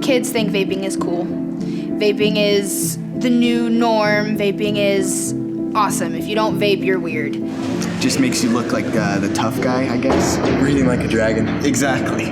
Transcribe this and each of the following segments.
Kids think vaping is cool. Vaping is the new norm. Vaping is awesome. If you don't vape, you're weird. Just makes you look like the tough guy, I guess. Breathing like a dragon. Exactly.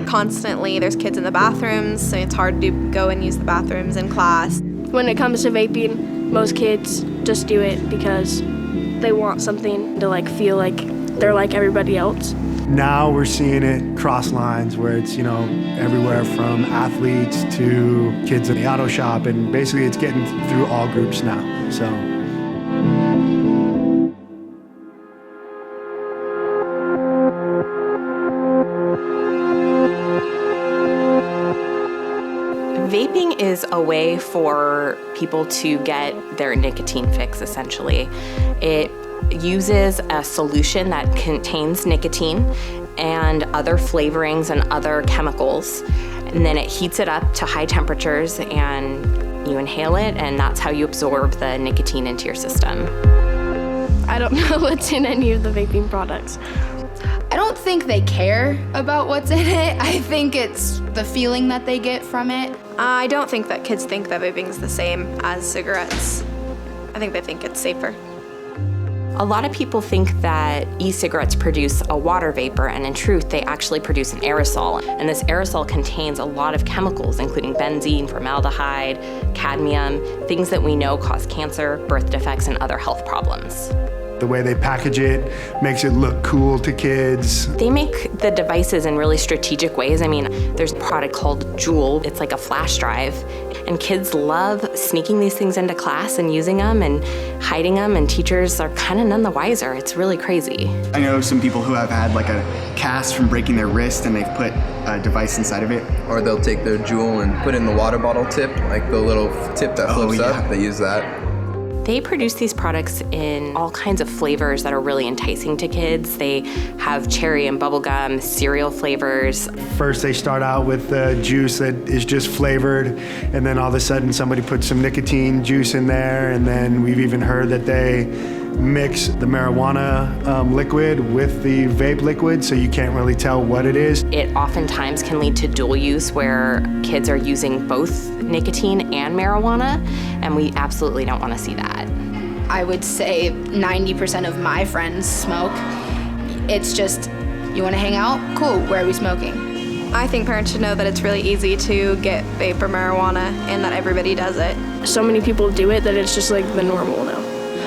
Constantly, there's kids in the bathrooms, so it's hard to go and use the bathrooms in class. When it comes to vaping, most kids just do it because they want something to feel like they're like everybody else. Now we're seeing it cross lines where it's, everywhere from athletes to kids in the auto shop, and basically it's getting through all groups now, so. Vaping is a way for people to get their nicotine fix, essentially. It uses a solution that contains nicotine and other flavorings and other chemicals, and then it heats it up to high temperatures and you inhale it, and that's how you absorb the nicotine into your system. I don't know what's in any of the vaping products. I don't think they care about what's in it. I think it's the feeling that they get from it. I don't think that kids think that vaping is the same as cigarettes. I think they think it's safer. A lot of people think that e-cigarettes produce a water vapor, and in truth, they actually produce an aerosol. And this aerosol contains a lot of chemicals, including benzene, formaldehyde, cadmium, things that we know cause cancer, birth defects, and other health problems. The way they package it makes it look cool to kids. They make the devices in really strategic ways. I mean, there's a product called Juul. It's like a flash drive. And kids love sneaking these things into class and using them and hiding them, and teachers are kind of none the wiser. It's really crazy. I know some people who have had like a cast from breaking their wrist and they've put a device inside of it. Or they'll take their Juul and put in the water bottle tip, like the little tip that flips up. They use that. They produce these products in all kinds of flavors that are really enticing to kids. They have cherry and bubblegum, cereal flavors. First they start out with the juice that is just flavored, and then all of a sudden somebody puts some nicotine juice in there, and then we've even heard that they mix the marijuana liquid with the vape liquid, so you can't really tell what it is. It oftentimes can lead to dual use, where kids are using both nicotine and marijuana, and we absolutely don't want to see that. I would say 90% of my friends smoke. It's just, you want to hang out? Cool, where are we smoking? I think parents should know that it's really easy to get vape or marijuana and that everybody does it. So many people do it that it's just the normal now.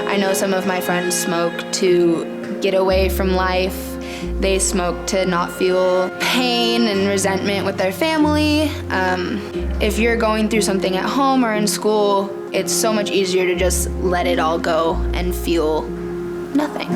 I know some of my friends smoke to get away from life. They smoke to not feel pain and resentment with their family. If you're going through something at home or in school, it's so much easier to just let it all go and feel nothing.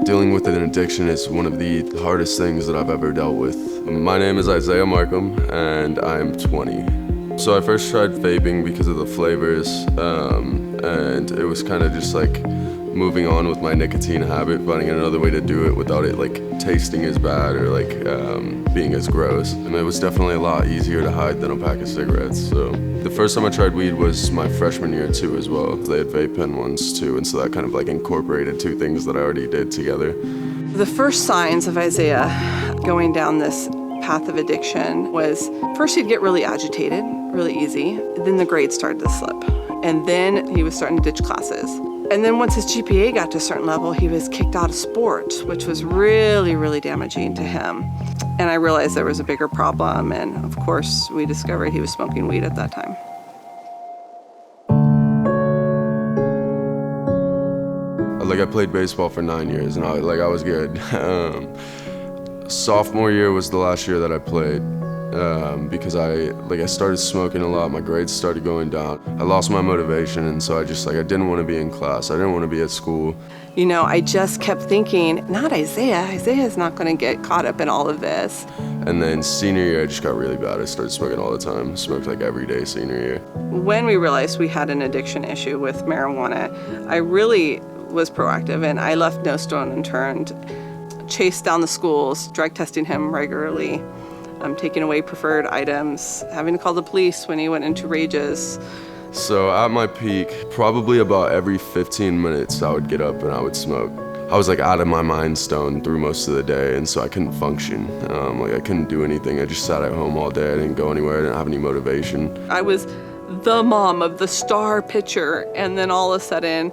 Dealing with an addiction is one of the hardest things that I've ever dealt with. My name is Isaiah Markham, and I'm 20. So I first tried vaping because of the flavors, and it was kind of just moving on with my nicotine habit, finding another way to do it without it tasting as bad or being as gross. And it was definitely a lot easier to hide than a pack of cigarettes. So the first time I tried weed was my freshman year too as well. They had vape pen ones too, and so that kind of incorporated two things that I already did together. The first signs of Isaiah going down this path of addiction was, first he'd get really agitated, really easy. Then the grades started to slip. And then he was starting to ditch classes. And then once his GPA got to a certain level, he was kicked out of sports, which was really, really damaging to him. And I realized there was a bigger problem, and of course, we discovered he was smoking weed at that time. I played baseball for 9 years, and I was good. Sophomore year was the last year that I played. Because I started smoking a lot, my grades started going down. I lost my motivation, and so I didn't want to be in class. I didn't want to be at school. I just kept thinking, not Isaiah. Isaiah's not going to get caught up in all of this. And then senior year, I just got really bad. I started smoking all the time. Smoked every day senior year. When we realized we had an addiction issue with marijuana, I really was proactive, and I left no stone unturned. Chased down the schools, drug testing him regularly. Taking away preferred items, having to call the police when he went into rages. So at my peak, probably about every 15 minutes I would get up and I would smoke. I was like out of my mind stone through most of the day, and so I couldn't function. Like I couldn't do anything. I just sat at home all day. I didn't go anywhere. I didn't have any motivation. I was the mom of the star pitcher, and then all of a sudden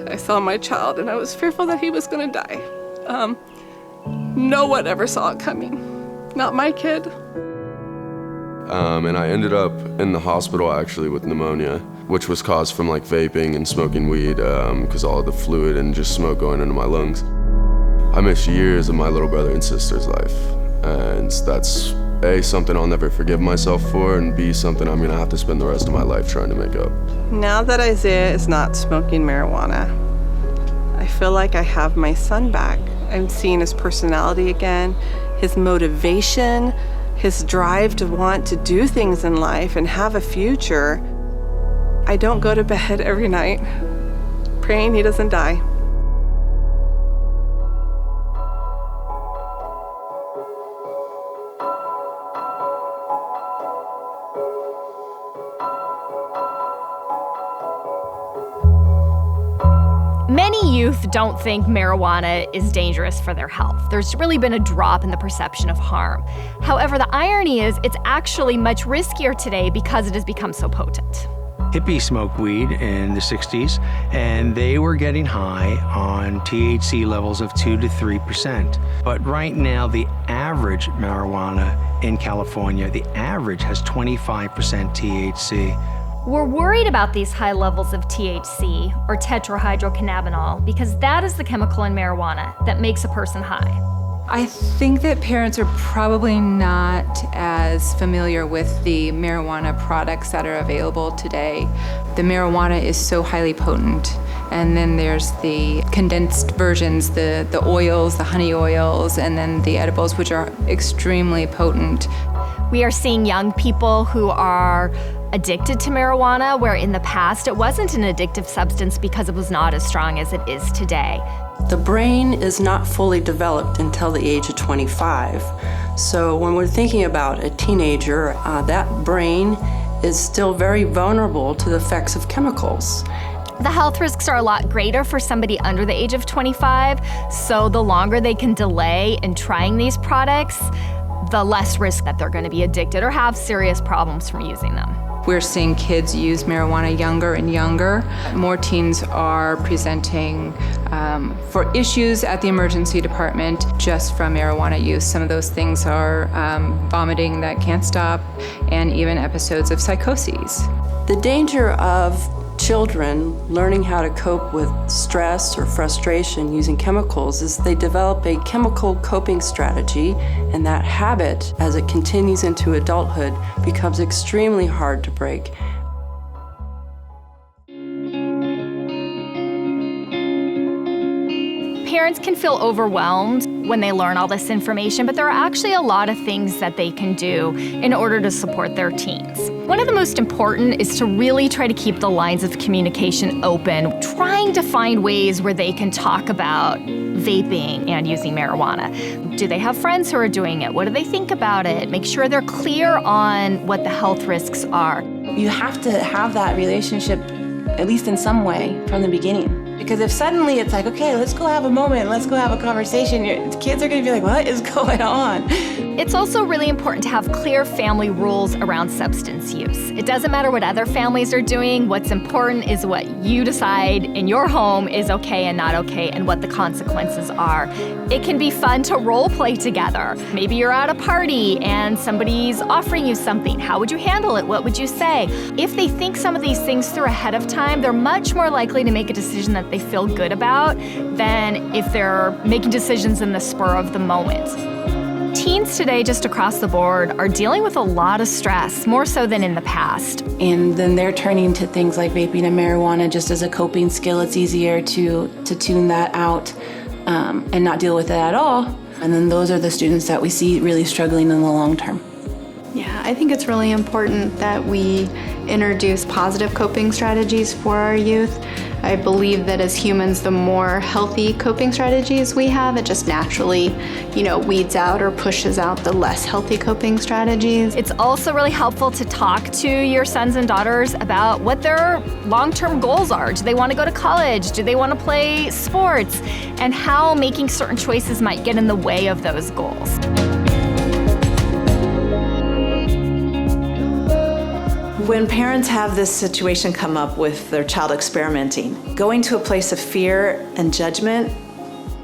I saw my child and I was fearful that he was gonna die. No one ever saw it coming, not my kid. And I ended up in the hospital actually with pneumonia, which was caused from like vaping and smoking weed, because all of the fluid and just smoke going into my lungs. I missed years of my little brother and sister's life, and that's A, something I'll never forgive myself for, and B, something I'm gonna have to spend the rest of my life trying to make up. Now that Isaiah is not smoking marijuana, I feel like I have my son back. I'm seeing his personality again, his motivation, his drive to want to do things in life and have a future. I don't go to bed every night praying he doesn't die. Many youth don't think marijuana is dangerous for their health. There's really been a drop in the perception of harm. However, the irony is it's actually much riskier today because it has become so potent. Hippies smoked weed in the 60s, and they were getting high on THC levels of 2 to 3%. But right now, the average marijuana in California, the average has 25% THC. We're worried about these high levels of THC, or tetrahydrocannabinol, because that is the chemical in marijuana that makes a person high. I think that parents are probably not as familiar with the marijuana products that are available today. The marijuana is so highly potent, and then there's the condensed versions, the oils, the honey oils, and then the edibles, which are extremely potent. We are seeing young people who are addicted to marijuana, where in the past it wasn't an addictive substance because it was not as strong as it is today. The brain is not fully developed until the age of 25. So when we're thinking about a teenager, that brain is still very vulnerable to the effects of chemicals. The health risks are a lot greater for somebody under the age of 25, so the longer they can delay in trying these products, the less risk that they're going to be addicted or have serious problems from using them. We're seeing kids use marijuana younger and younger. More teens are presenting for issues at the emergency department just from marijuana use. Some of those things are vomiting that can't stop, and even episodes of psychoses. The danger of children learning how to cope with stress or frustration using chemicals is they develop a chemical coping strategy, and that habit, as it continues into adulthood, becomes extremely hard to break. Parents can feel overwhelmed when they learn all this information, but there are actually a lot of things that they can do in order to support their teens. One of the most important is to really try to keep the lines of communication open, trying to find ways where they can talk about vaping and using marijuana. Do they have friends who are doing it? What do they think about it? Make sure they're clear on what the health risks are. You have to have that relationship, at least in some way, from the beginning. Because if suddenly it's like, okay, let's go have a moment, let's go have a conversation, kids are gonna be like, what is going on? It's also really important to have clear family rules around substance use. It doesn't matter what other families are doing. What's important is what you decide in your home is okay and not okay, and what the consequences are. It can be fun to role play together. Maybe you're at a party and somebody's offering you something. How would you handle it? What would you say? If they think some of these things through ahead of time, they're much more likely to make a decision that they feel good about than if they're making decisions in the spur of the moment. Teens today, just across the board, are dealing with a lot of stress, more so than in the past. And then they're turning to things like vaping and marijuana just as a coping skill. It's easier to tune that out and not deal with it at all. And then those are the students that we see really struggling in the long term. Yeah, I think it's really important that we introduce positive coping strategies for our youth. I believe that as humans, the more healthy coping strategies we have, it just naturally, weeds out or pushes out the less healthy coping strategies. It's also really helpful to talk to your sons and daughters about what their long-term goals are. Do they want to go to college? Do they want to play sports? And how making certain choices might get in the way of those goals. When parents have this situation come up with their child experimenting, going to a place of fear and judgment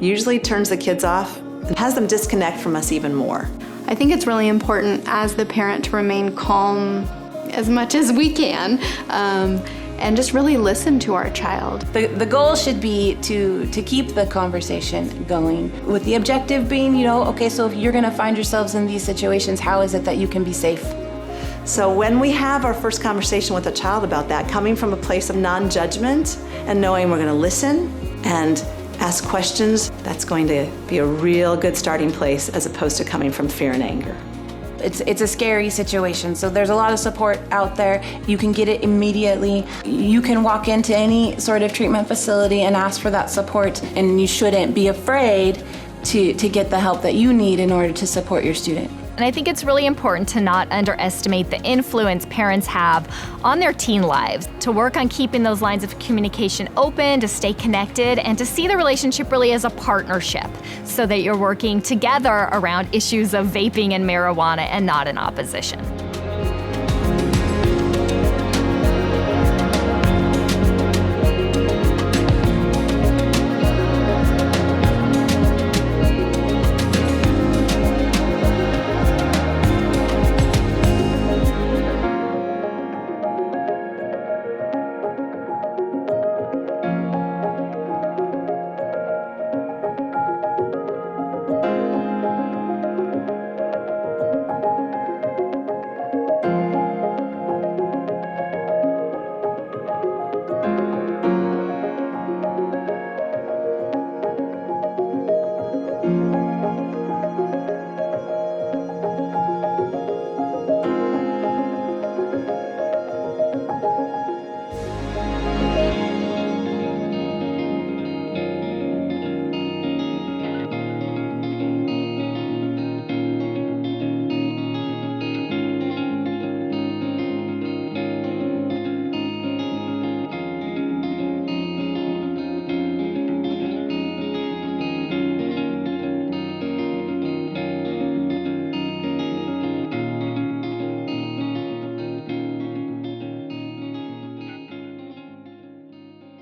usually turns the kids off and has them disconnect from us even more. I think it's really important as the parent to remain calm as much as we can and just really listen to our child. The goal should be to keep the conversation going with the objective being, okay, so if you're gonna find yourselves in these situations, how is it that you can be safe? So when we have our first conversation with a child about that, coming from a place of non-judgment and knowing we're going to listen and ask questions, that's going to be a real good starting place as opposed to coming from fear and anger. It's a scary situation, so there's a lot of support out there. You can get it immediately. You can walk into any sort of treatment facility and ask for that support, and you shouldn't be afraid to get the help that you need in order to support your student. And I think it's really important to not underestimate the influence parents have on their teen lives, to work on keeping those lines of communication open, to stay connected, and to see the relationship really as a partnership so that you're working together around issues of vaping and marijuana and not in opposition.